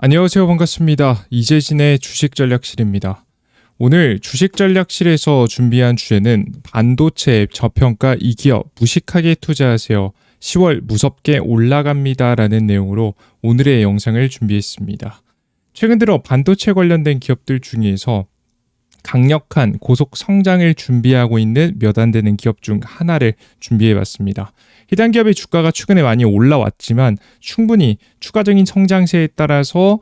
안녕하세요. 반갑습니다. 이재진의 주식전략실입니다. 오늘 주식전략실에서 준비한 주제는 반도체 저평가 이 기업 무식하게 투자하세요. 10월 무섭게 올라갑니다. 라는 내용으로 오늘의 영상을 준비했습니다. 최근 들어 반도체 관련된 기업들 중에서 강력한 고속 성장을 준비하고 있는 몇 안 되는 기업 중 하나를 준비해봤습니다. 해당 기업의 주가가 최근에 많이 올라왔지만 충분히 추가적인 성장세에 따라서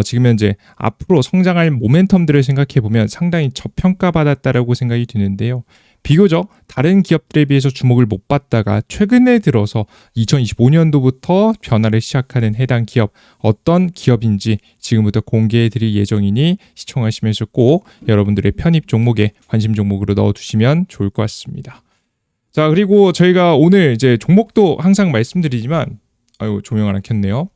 지금 현재 앞으로 성장할 모멘텀들을 생각해보면 상당히 저평가받았다라고 생각이 드는데요. 비교적 다른 기업들에 비해서 주목을 못 받다가 최근에 들어서 2025년도부터 변화를 시작하는 해당 기업 어떤 기업인지 지금부터 공개해 드릴 예정이니 시청하시면서 꼭 여러분들의 편입 종목에 관심 종목으로 넣어두시면 좋을 것 같습니다. 자, 그리고 저희가 오늘 이제 종목도 항상 말씀드리지만 조명을 안 켰네요.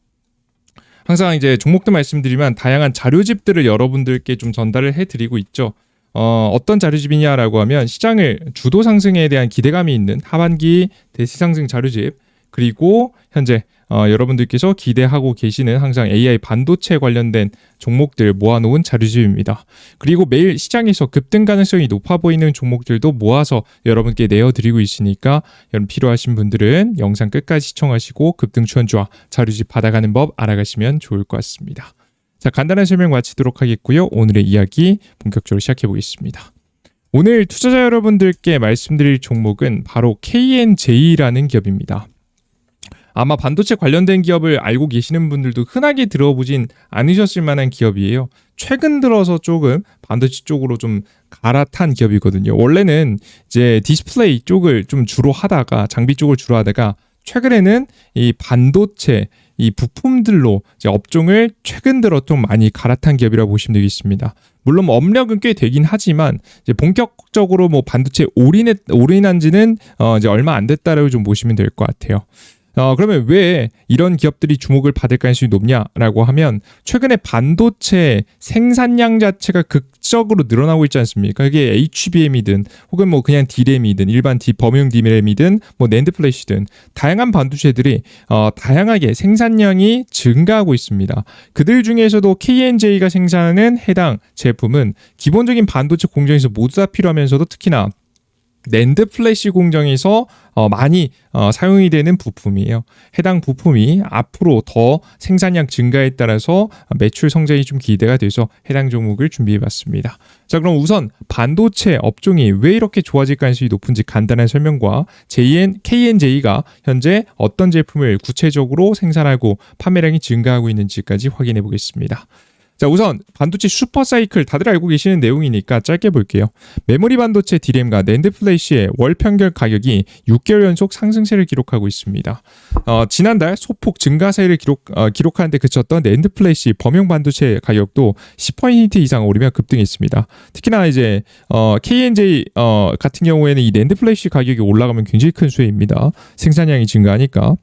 항상 이제 종목도 말씀드리면 다양한 자료집들을 여러분들께 좀 전달을 해드리고 있죠. 어떤 자료집이냐라고 하면 시장을 주도 상승에 대한 기대감이 있는 하반기 대시 상승 자료집, 그리고 현재 여러분들께서 기대하고 계시는 항상 AI 반도체 관련된 종목들 모아놓은 자료집입니다. 그리고 매일 시장에서 급등 가능성이 높아 보이는 종목들도 모아서 여러분께 내어드리고 있으니까 여러분 필요하신 분들은 영상 끝까지 시청하시고 급등 추천주와 자료집 받아가는 법 알아가시면 좋을 것 같습니다. 자, 간단한 설명 마치도록 하겠고요. 오늘의 이야기 본격적으로 시작해 보겠습니다. 오늘 투자자 여러분들께 말씀드릴 종목은 바로 KNJ라는 기업입니다. 아마 반도체 관련된 기업을 알고 계시는 분들도 흔하게 들어보진 않으셨을 만한 기업이에요. 최근 들어서 조금 반도체 쪽으로 좀 갈아탄 기업이거든요. 원래는 이제 디스플레이 쪽을 좀 주로 하다가 장비 쪽을 주로 하다가 최근에는 이 반도체 이 부품들로 이제 업종을 최근 들어 좀 많이 갈아탄 기업이라고 보시면 되겠습니다. 물론 업력은 꽤 되긴 하지만 이제 본격적으로 뭐 반도체 올인한 지는 이제 얼마 안 됐다라고 좀 보시면 될 것 같아요. 그러면 왜 이런 기업들이 주목을 받을 가능성이 높냐라고 하면 최근에 반도체 생산량 자체가 극적으로 늘어나고 있지 않습니까? 이게 HBM이든 혹은 뭐 그냥 D램이든 일반 범용 D램이든 뭐 낸드 플래시든 다양한 반도체들이 다양하게 생산량이 증가하고 있습니다. 그들 중에서도 KNJ가 생산하는 해당 제품은 기본적인 반도체 공정에서 모두 다 필요하면서도 특히나 낸드 플래시 공정에서 많이 사용이 되는 부품이에요. 해당 부품이 앞으로 더 생산량 증가에 따라서 매출 성장이 좀 기대가 돼서 해당 종목을 준비해봤습니다. 자, 그럼 우선 반도체 업종이 왜 이렇게 좋아질 가능성이 높은지 간단한 설명과 KNJ가 현재 어떤 제품을 구체적으로 생산하고 판매량이 증가하고 있는지까지 확인해 보겠습니다. 자, 우선 반도체 슈퍼사이클 다들 알고 계시는 내용이니까 짧게 볼게요. 메모리 반도체 D램과 낸드 플래시의 월 평균 가격이 6개월 연속 상승세를 기록하고 있습니다. 지난달 소폭 증가세를 기록하는 데 그쳤던 낸드 플래시 범용 반도체 가격도 10% 이상 오르며 급등했습니다. 특히나 이제 KNJ 같은 경우에는 이 낸드 플래시 가격이 올라가면 굉장히 큰 수혜입니다. 생산량이 증가하니까.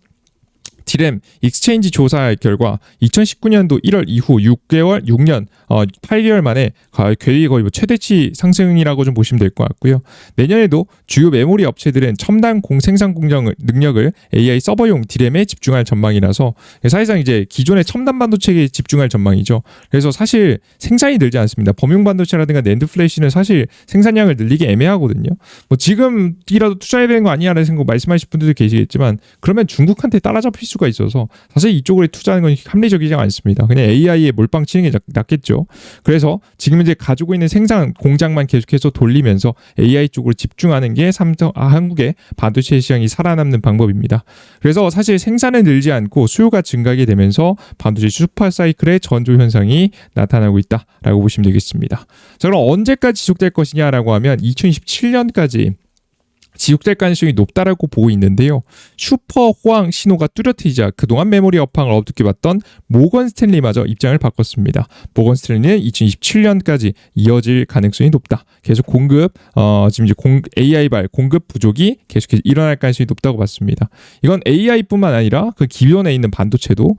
D램 익스체인지 조사 결과 2019년도 1월 이후 6년 8개월 만에 거의 뭐 최대치 상승이라고 좀 보시면 될 것 같고요. 내년에도 주요 메모리 업체들은 첨단 생산 공정 능력을 AI 서버용 D램에 집중할 전망이라서 사실상 이제 기존의 첨단 반도체에 집중할 전망이죠. 그래서 사실 생산이 늘지 않습니다. 범용 반도체라든가 낸드 플래시는 사실 생산량을 늘리기 애매하거든요. 뭐 지금이라도 투자해야 되는 거 아니냐라는 생각 말씀하실 분들도 계시겠지만 그러면 중국한테 따라잡힐 수가 있어서 사실 이쪽으로 투자하는 건 합리적이지 않습니다. 그냥 AI에 몰빵 치는 게 낫겠죠. 그래서 지금 이제 가지고 있는 생산 공장만 계속해서 돌리면서 AI 쪽으로 집중하는 게 한국의 반도체 시장이 살아남는 방법입니다. 그래서 사실 생산은 늘지 않고 수요가 증가하게 되면서 반도체 슈퍼사이클의 전조 현상이 나타나고 있다라고 보시면 되겠습니다. 자, 그럼 언제까지 지속될 것이냐라고 하면 2027년까지 지속될 가능성이 높다라고 보고 있는데요. 슈퍼 호황 신호가 뚜렷해지자 그동안 메모리 업황을 어둡게 봤던 모건 스탠리마저 입장을 바꿨습니다. 모건 스탠리는 2027년까지 이어질 가능성이 높다. 계속 지금 이제 AI발 공급 부족이 계속해서 일어날 가능성이 높다고 봤습니다. 이건 AI뿐만 아니라 그 기존에 있는 반도체도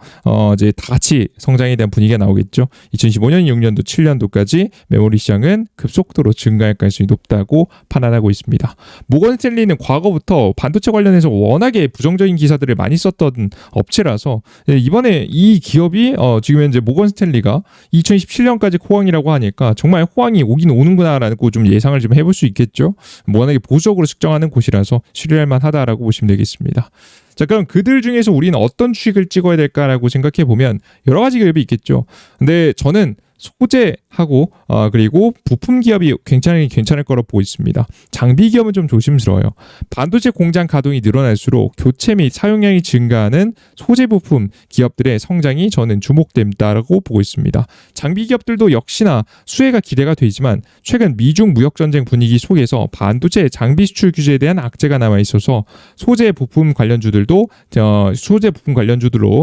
이제 다 같이 성장에 대한 분위기가 나오겠죠. 2025년, 6년도, 7년도까지 메모리 시장은 급속도로 증가할 가능성이 높다고 판단하고 있습니다. 모건 스탠리 스탠리는 과거부터 반도체 관련해서 워낙에 부정적인 기사들을 많이 썼던 업체라서 이번에 이 기업이 지금 현재 모건 스탠리가 2017년까지 호황이라고 하니까 정말 호황이 오긴 오는구나라는 거 좀 예상을 좀 해볼 수 있겠죠. 워낙에 보수적으로 측정하는 곳이라서 신뢰할 만하다라고 보시면 되겠습니다. 자, 그럼 그들 중에서 우리는 어떤 주식을 찍어야 될까라고 생각해 보면 여러 가지 기업이 있겠죠. 근데 저는 소재하고 그리고 부품 기업이 괜찮을 거로 보고 있습니다. 장비 기업은 좀 조심스러워요. 반도체 공장 가동이 늘어날수록 교체 및 사용량이 증가하는 소재 부품 기업들의 성장이 저는 주목된다라고 보고 있습니다. 장비 기업들도 역시나 수혜가 기대가 되지만 최근 미중 무역 전쟁 분위기 속에서 반도체 장비 수출 규제에 대한 악재가 남아 있어서 소재 부품 관련주들로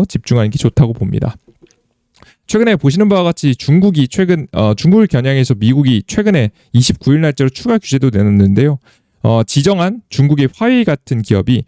집중하는 게 좋다고 봅니다. 최근에 보시는 바와 같이 중국을 겨냥해서 미국이 최근에 29일 날짜로 추가 규제도 내놨는데요. 지정한 중국의 화웨이 같은 기업이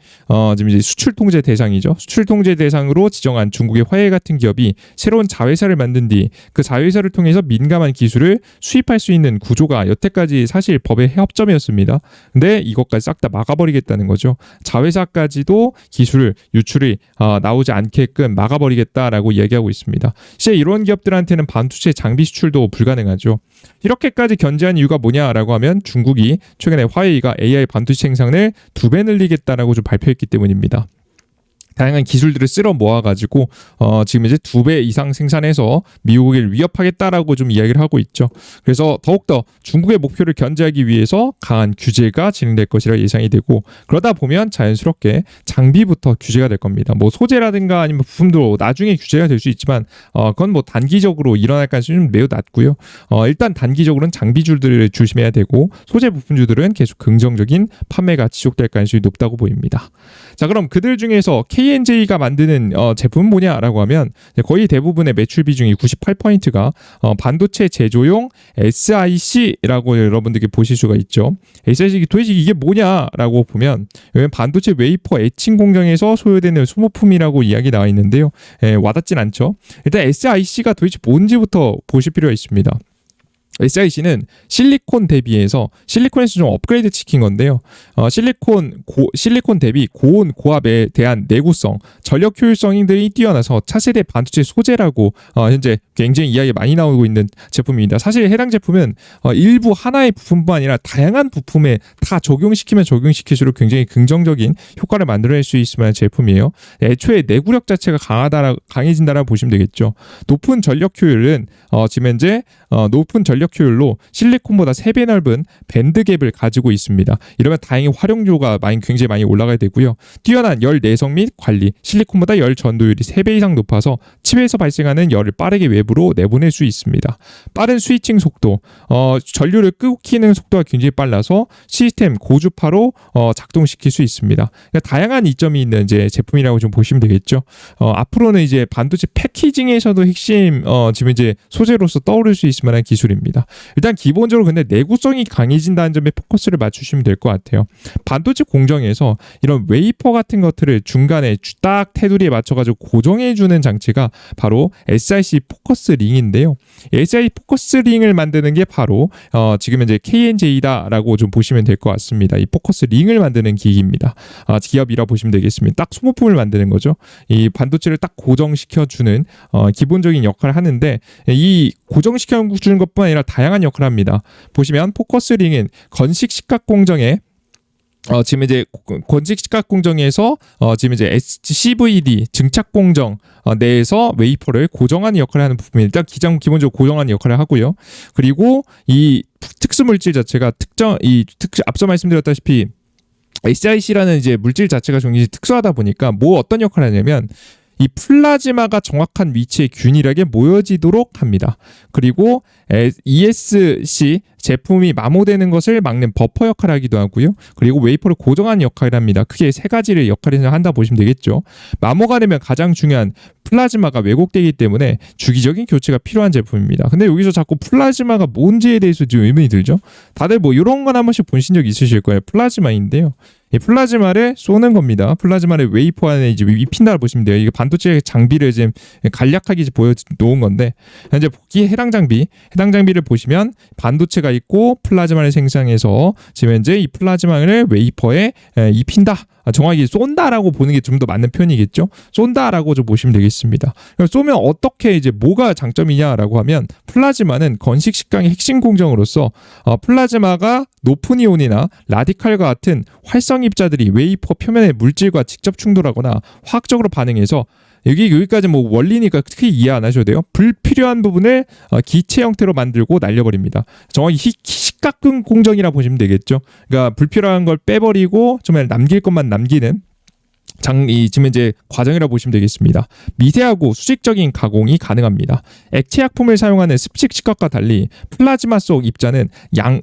지금 이제 수출 통제 대상이죠. 수출 통제 대상으로 지정한 중국의 화웨이 같은 기업이 새로운 자회사를 만든 뒤 그 자회사를 통해서 민감한 기술을 수입할 수 있는 구조가 여태까지 사실 법의 협점이었습니다. 근데 이것까지 싹 다 막아버리겠다는 거죠. 자회사까지도 기술 유출이 나오지 않게끔 막아버리겠다라고 이야기하고 있습니다. 실제 이런 기업들한테는 반도체 장비 수출도 불가능하죠. 이렇게까지 견제한 이유가 뭐냐라고 하면 중국이 최근에 화웨이가 AI 반도체 생산을 2배 늘리겠다라고 좀 발표했기 때문입니다. 다양한 기술들을 쓸어 모아가지고 지금 이제 2배 이상 생산해서 미국을 위협하겠다라고 좀 이야기를 하고 있죠. 그래서 더욱더 중국의 목표를 견제하기 위해서 강한 규제가 진행될 것이라 예상이 되고 그러다 보면 자연스럽게 장비부터 규제가 될 겁니다. 뭐 소재라든가 아니면 부품도 나중에 규제가 될 수 있지만 그건 뭐 단기적으로 일어날 가능성이 좀 매우 낮고요. 일단 단기적으로는 장비주들을 조심해야 되고 소재 부품주들은 계속 긍정적인 판매가 지속될 가능성이 높다고 보입니다. 자, 그럼 그들 중에서 K&J가 만드는 제품은 뭐냐라고 하면 거의 대부분의 매출 비중이 98%가 반도체 제조용 SiC라고 여러분들께 보실 수가 있죠. SiC 도대체 이게 뭐냐라고 보면 반도체 웨이퍼 에칭 공정에서 소요되는 소모품이라고 이야기 나와 있는데요. 와닿진 않죠. 일단 SiC가 도대체 뭔지부터 보실 필요가 있습니다. SiC는 실리콘 대비해서 실리콘에서 좀 업그레이드 시킨 건데요. 실리콘 대비 고온 고압에 대한 내구성, 전력 효율성들이 뛰어나서 차세대 반도체 소재라고 현재 굉장히 이야기 많이 나오고 있는 제품입니다. 사실 해당 제품은 일부 하나의 부품뿐만 아니라 다양한 부품에 다 적용시키면 적용시킬수록 굉장히 긍정적인 효과를 만들어낼 수 있을 만한 제품이에요. 애초에 내구력 자체가 강해진다라고 보시면 되겠죠. 높은 전력 효율은 지금 현재 높은 전력 효율로 실리콘보다 3배 넓은 밴드갭을 가지고 있습니다. 이러면 다행히 활용도가 굉장히 많이 올라가야 되고요. 뛰어난 열 내성 및 관리, 실리콘보다 열 전도율이 3배 이상 높아서 칩에서 발생하는 열을 빠르게 외부로 내보낼 수 있습니다. 빠른 스위칭 속도, 전류를 끄고 키는 속도가 굉장히 빨라서 시스템 고주파로 작동시킬 수 있습니다. 그러니까 다양한 이점이 있는 이제 제품이라고 좀 보시면 되겠죠. 앞으로는 이제 반도체 패키징에서도 핵심 지금 이제 소재로서 떠오를 수 있을 만한 기술입니다. 일단 기본적으로 근데 내구성이 강해진다는 점에 포커스를 맞추시면 될 것 같아요. 반도체 공정에서 이런 웨이퍼 같은 것들을 중간에 딱 테두리에 맞춰가지고 고정해주는 장치가 바로 SiC 포커스 링인데요. SiC 포커스 링을 만드는 게 바로 지금 현재 K&J다라고 좀 보시면 될 것 같습니다. 이 포커스 링을 만드는 기기입니다. 기업이라 보시면 되겠습니다. 딱 소모품을 만드는 거죠. 이 반도체를 딱 고정시켜주는 기본적인 역할을 하는데 이 고정시켜주는 것뿐만 아니라 다양한 역할을 합니다. 보시면 포커스 링은 건식 식각 공정에 지금 이제 건식 식각 공정에서 지금 이제 CVD 증착 공정 내에서 웨이퍼를 고정하는 역할을 하는 부분입니다. 일단 기본적으로 고정하는 역할을 하고요. 그리고 이 특수 물질 자체가 앞서 말씀드렸다시피 SiC라는 이제 물질 자체가 굉장히 특수하다 보니까 어떤 역할을 하냐면 이 플라즈마가 정확한 위치에 균일하게 모여지도록 합니다. 그리고 ESC 제품이 마모되는 것을 막는 버퍼 역할을 하기도 하고요. 그리고 웨이퍼를 고정하는 역할을 합니다. 크게 3가지를 역할을 한다 보시면 되겠죠. 마모가 되면 가장 중요한 플라즈마가 왜곡되기 때문에 주기적인 교체가 필요한 제품입니다. 근데 여기서 자꾸 플라즈마가 뭔지에 대해서 좀 의문이 들죠. 다들 이런 건 한 번씩 보신 적 있으실 거예요. 플라즈마인데요. 이 플라즈마를 쏘는 겁니다. 플라즈마를 웨이퍼 안에 이제 입힌다고 보시면 돼요. 이게 반도체 장비를 지금 간략하게 보여놓은 건데, 현재 보기에 해당 장비를 보시면 반도체가 있고 플라즈마를 생성해서 지금 현재 이 플라즈마를 웨이퍼에 입힌다. 정확히 쏜다라고 보는 게 좀 더 맞는 표현이겠죠. 쏜다라고 좀 보시면 되겠습니다. 쏘면 어떻게 이제 뭐가 장점이냐라고 하면, 플라즈마는 건식 식강의 핵심 공정으로서 플라즈마가 높은 이온이나 라디칼과 같은 활성 입자들이 웨이퍼 표면의 물질과 직접 충돌하거나 화학적으로 반응해서, 여기까지 뭐 원리니까 크게 이해 안 하셔도 돼요. 불필요한 부분을 기체 형태로 만들고 날려버립니다. 정확히 식각근 공정이라 보시면 되겠죠. 그러니까 불필요한 걸 빼버리고 정말 남길 것만 남기는 지금 이제 과정이라 보시면 되겠습니다. 미세하고 수직적인 가공이 가능합니다. 액체 약품을 사용하는 습식 식각과 달리 플라즈마 속 입자는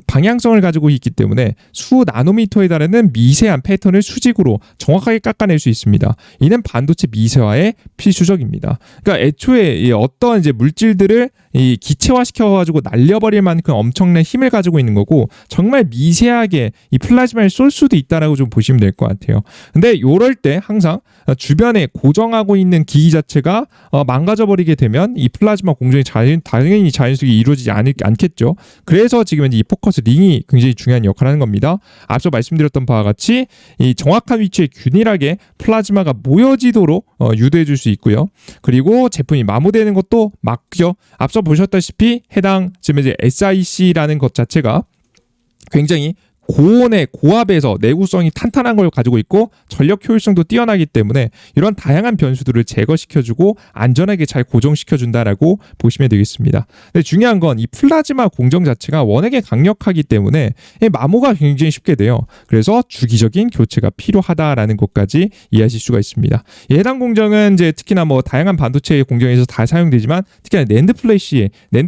방향성을 가지고 있기 때문에 수 나노미터에 달하는 미세한 패턴을 수직으로 정확하게 깎아낼 수 있습니다. 이는 반도체 미세화에 필수적입니다. 그러니까 애초에 어떤 이제 물질들을 기체화 시켜가지고 날려버릴 만큼 엄청난 힘을 가지고 있는 거고, 정말 미세하게 이 플라즈마를 쏠 수도 있다라고 좀 보시면 될 것 같아요. 근데 이럴 때 항상 주변에 고정하고 있는 기기 자체가 망가져버리게 되면 이 플라즈마 공정이 당연히 자연스럽게 이루어지지 않겠죠. 그래서 지금 이제 이 포커스 링이 굉장히 중요한 역할을 하는 겁니다. 앞서 말씀드렸던 바와 같이 이 정확한 위치에 균일하게 플라즈마가 모여지도록 유도해 줄 수 있고요. 그리고 제품이 마모되는 것도 막고요. 앞서 보셨다시피 해당 지금 이제 SiC라는 것 자체가 굉장히 고온의 고압에서 내구성이 탄탄한 걸 가지고 있고 전력 효율성도 뛰어나기 때문에 이런 다양한 변수들을 제거시켜주고 안전하게 잘 고정시켜준다라고 보시면 되겠습니다. 근데 중요한 건 이 플라즈마 공정 자체가 워낙에 강력하기 때문에 마모가 굉장히 쉽게 돼요. 그래서 주기적인 교체가 필요하다라는 것까지 이해하실 수가 있습니다. 해당 공정은 이제 특히나 뭐 다양한 반도체 공정에서 다 사용되지만, 특히나 낸드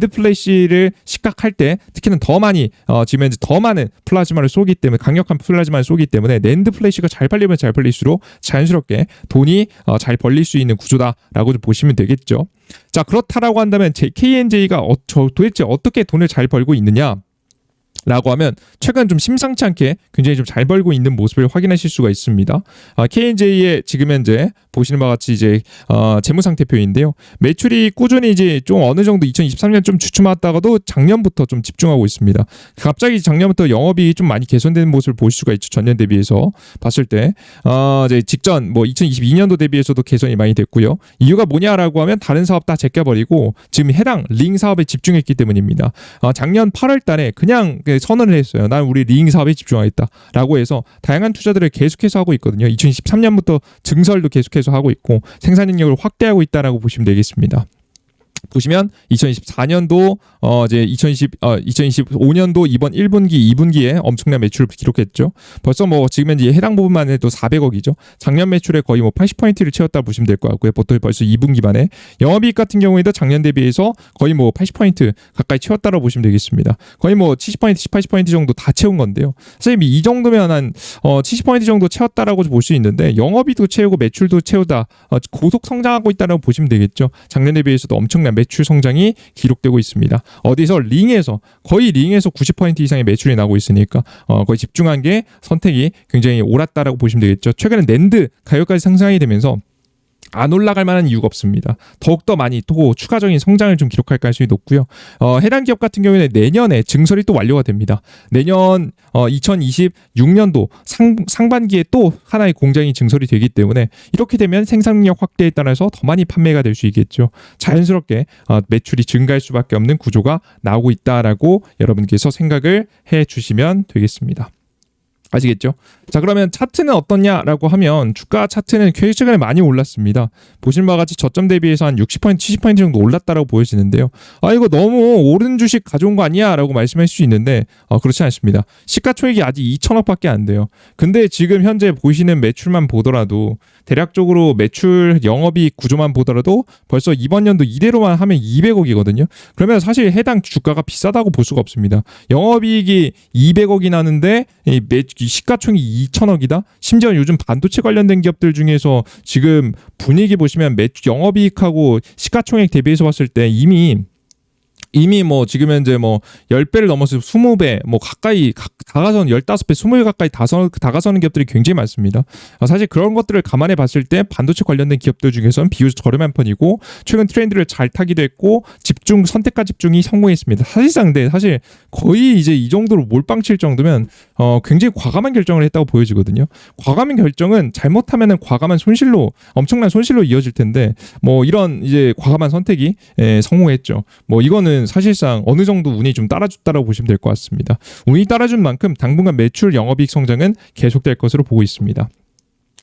플래시를 식각할 때 특히나 더 많이 지금 이제 더 많은 플라즈마를 쏘기 때문에, 강력한 플라즈마를 쏘기 때문에 낸드 플래시가 잘 팔리면 잘 팔릴수록 자연스럽게 돈이 잘 벌릴 수 있는 구조다라고 좀 보시면 되겠죠. 자, 그렇다라고 한다면 KNJ가 도대체 어떻게 돈을 잘 벌고 있느냐? 라고 하면 최근 좀 심상치 않게 굉장히 좀 잘 벌고 있는 모습을 확인하실 수가 있습니다. KNJ의 지금 현재 보시는 바와 같이 이제 재무 상태표인데요. 매출이 꾸준히 이제 좀 어느 정도 2023년 좀 주춤했다가도 작년부터 좀 집중하고 있습니다. 갑자기 작년부터 영업이익이 좀 많이 개선되는 모습을 보실 수가 있죠. 전년 대비해서 봤을 때 이제 직전 뭐 2022년도 대비해서도 개선이 많이 됐고요. 이유가 뭐냐라고 하면 다른 사업 다 제껴버리고 지금 해당 링 사업에 집중했기 때문입니다. 작년 8월달에 그냥 선언을 했어요. 난 우리 링 사업에 집중하겠다라고 해서 다양한 투자들을 계속해서 하고 있거든요. 2023년부터 증설도 계속해서 하고 있고 생산 능력을 확대하고 있다라고 보시면 되겠습니다. 보시면 2024년도 이제 2025년도 이번 1분기, 2분기에 엄청난 매출을 기록했죠. 벌써 뭐 지금 이제 해당 부분만 해도 400억이죠. 작년 매출에 거의 뭐 80%를 채웠다 보시면 될 것 같고요. 보통 벌써 2분기 만에 영업이익 같은 경우에도 작년 대비해서 거의 뭐 80% 가까이 채웠다고 보시면 되겠습니다. 거의 뭐 70%, 80% 정도 다 채운 건데요. 사실 이 정도면 한 70% 정도 채웠다라고 볼 수 있는데, 영업이익도 채우고 매출도 채우다 고속 성장하고 있다고 보시면 되겠죠. 작년 대비해서도 엄청난 매출 성장이 기록되고 있습니다. 어디서 거의 링에서 90% 이상의 매출이 나오고 있으니까 거의 집중한 게 선택이 굉장히 옳았다라고 보시면 되겠죠. 최근에 낸드 가격까지 상승하게 되면서 안 올라갈 만한 이유가 없습니다. 더욱더 많이 또 추가적인 성장을 좀 기록할 가능성이 높고요. 해당 기업 같은 경우에는 내년에 증설이 또 완료가 됩니다. 내년 2026년도 상반기에 또 하나의 공장이 증설이 되기 때문에 이렇게 되면 생산력 확대에 따라서 더 많이 판매가 될 수 있겠죠. 자연스럽게 매출이 증가할 수밖에 없는 구조가 나오고 있다라고 여러분께서 생각을 해 주시면 되겠습니다. 아시겠죠? 자, 그러면 차트는 어떻냐라고 하면 주가 차트는 최근에 많이 올랐습니다. 보시는 바와 같이 저점 대비해서 한 60%, 70% 정도 올랐다라고 보여지는데요. 이거 너무 오른 주식 가져온 거 아니야? 라고 말씀할 수 있는데 그렇지 않습니다. 시가총액이 아직 2천억밖에 안 돼요. 근데 지금 현재 보시는 매출만 보더라도, 대략적으로 매출 영업이익 구조만 보더라도 벌써 이번 연도 이대로만 하면 200억이거든요. 그러면 사실 해당 주가가 비싸다고 볼 수가 없습니다. 영업이익이 200억이 나는데 시가총액이 2천억이다? 심지어 요즘 반도체 관련된 기업들 중에서 지금 분위기 보시면 영업이익하고 시가총액 대비해서 봤을 때 이미 이미 뭐 지금 현재 뭐 10배를 넘어서 20배 뭐 가까이 다가서는 15배, 20배 가까이 다가서는 기업들이 굉장히 많습니다. 사실 그런 것들을 감안해 봤을 때 반도체 관련된 기업들 중에서는 비교적 저렴한 편이고 최근 트렌드를 잘 타기도 했고 선택과 집중이 성공했습니다. 사실상 사실 거의 이제 이 정도로 몰빵 칠 정도면 굉장히 과감한 결정을 했다고 보여지거든요. 과감한 결정은 잘못하면은 엄청난 손실로 이어질 텐데 뭐 이런 이제 과감한 선택이 성공했죠. 뭐 이거는 사실상 어느 정도 운이 좀 따라줬다라고 보시면 될 것 같습니다. 운이 따라준 만큼 당분간 매출 영업이익 성장은 계속될 것으로 보고 있습니다.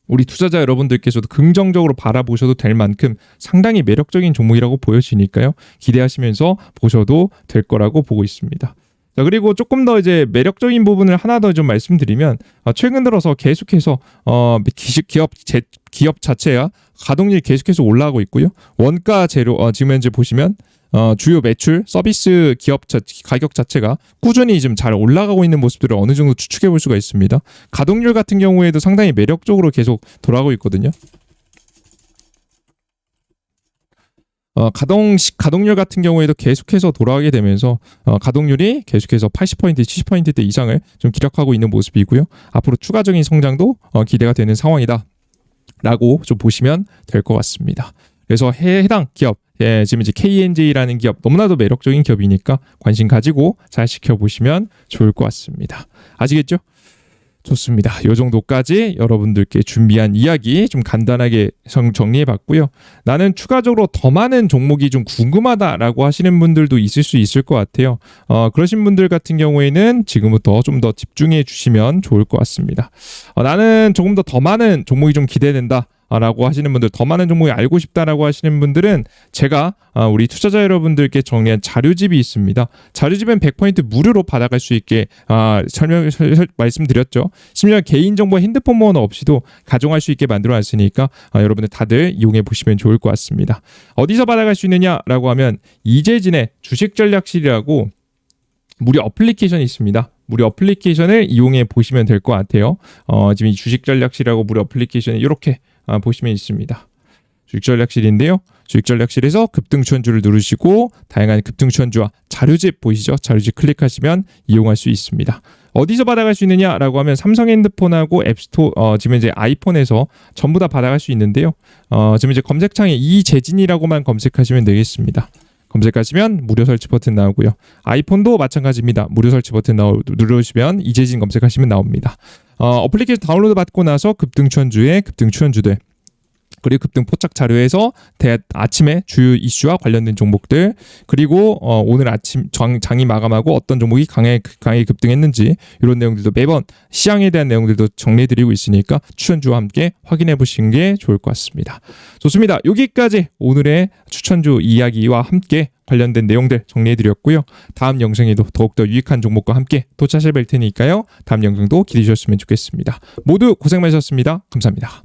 우리 투자자 여러분들께서도 긍정적으로 바라보셔도 될 만큼 상당히 매력적인 종목이라고 보여지니까요. 기대하시면서 보셔도 될 거라고 보고 있습니다. 자, 그리고 조금 더 이제 매력적인 부분을 하나 더 좀 말씀드리면 최근 들어서 계속해서 기업 자체가 가동률이 계속해서 올라가고 있고요. 원가 재료 지금 현재 보시면 주요 매출, 서비스 기업 가격 자체가 꾸준히 좀 잘 올라가고 있는 모습들을 어느 정도 추측해 볼 수가 있습니다. 가동률 같은 경우에도 상당히 매력적으로 계속 돌아가고 있거든요. 가동률 같은 경우에도 계속해서 돌아가게 되면서 가동률이 계속해서 80%, 70%대 이상을 좀 기록하고 있는 모습이고요. 앞으로 추가적인 성장도 기대가 되는 상황이다 라고 좀 보시면 될 것 같습니다. 그래서 해당 기업, 지금 이제 KNJ라는 기업 너무나도 매력적인 기업이니까 관심 가지고 잘 지켜보시면 좋을 것 같습니다. 아시겠죠? 좋습니다. 이 정도까지 여러분들께 준비한 이야기 좀 간단하게 정리해 봤고요. 나는 추가적으로 더 많은 종목이 좀 궁금하다라고 하시는 분들도 있을 수 있을 것 같아요. 그러신 분들 같은 경우에는 지금부터 좀 더 집중해 주시면 좋을 것 같습니다. 나는 조금 더 많은 종목이 좀 기대된다. 라고 하시는 분들, 더 많은 종목이 알고 싶다라고 하시는 분들은 제가 우리 투자자 여러분들께 정리한 자료집이 있습니다. 자료집은 100% 무료로 받아갈 수 있게 말씀드렸죠. 심지어 개인정보 핸드폰 번호 없이도 가져갈 수 있게 만들어놨으니까 여러분들 다들 이용해 보시면 좋을 것 같습니다. 어디서 받아갈 수 있느냐라고 하면 이재진의 주식전략실이라고 무료 어플리케이션이 있습니다. 무료 어플리케이션을 이용해 보시면 될 것 같아요. 지금 이 주식전략실이라고 무료 어플리케이션이 이렇게 보시면 있습니다. 주식전략실인데요. 주식전략실에서 급등추천주를 누르시고 다양한 급등추천주와 자료집 보이시죠? 자료집 클릭하시면 이용할 수 있습니다. 어디서 받아갈 수 있느냐라고 하면 삼성 핸드폰하고 앱스토어 지금 이제 아이폰에서 전부 다 받아갈 수 있는데요. 지금 이제 검색창에 이재진이라고만 검색하시면 되겠습니다. 검색하시면 무료 설치 버튼 나오고요. 아이폰도 마찬가지입니다. 무료 설치 버튼 누르시면 이재진 검색하시면 나옵니다. 어플리케이션 다운로드 받고 나서 급등추천주의 급등추천주들 그리고 급등 포착 자료에서 아침에 주요 이슈와 관련된 종목들 그리고 오늘 아침 장이 마감하고 어떤 종목이 강하게 급등했는지 이런 내용들도 매번 시장에 대한 내용들도 정리해드리고 있으니까 추천주와 함께 확인해 보시는 게 좋을 것 같습니다. 좋습니다. 여기까지 오늘의 추천주 이야기와 함께 관련된 내용들 정리해드렸고요. 다음 영상에도 더욱더 유익한 종목과 함께 또 찾아뵐 테니까요. 다음 영상도 기대해 주셨으면 좋겠습니다. 모두 고생 많으셨습니다. 감사합니다.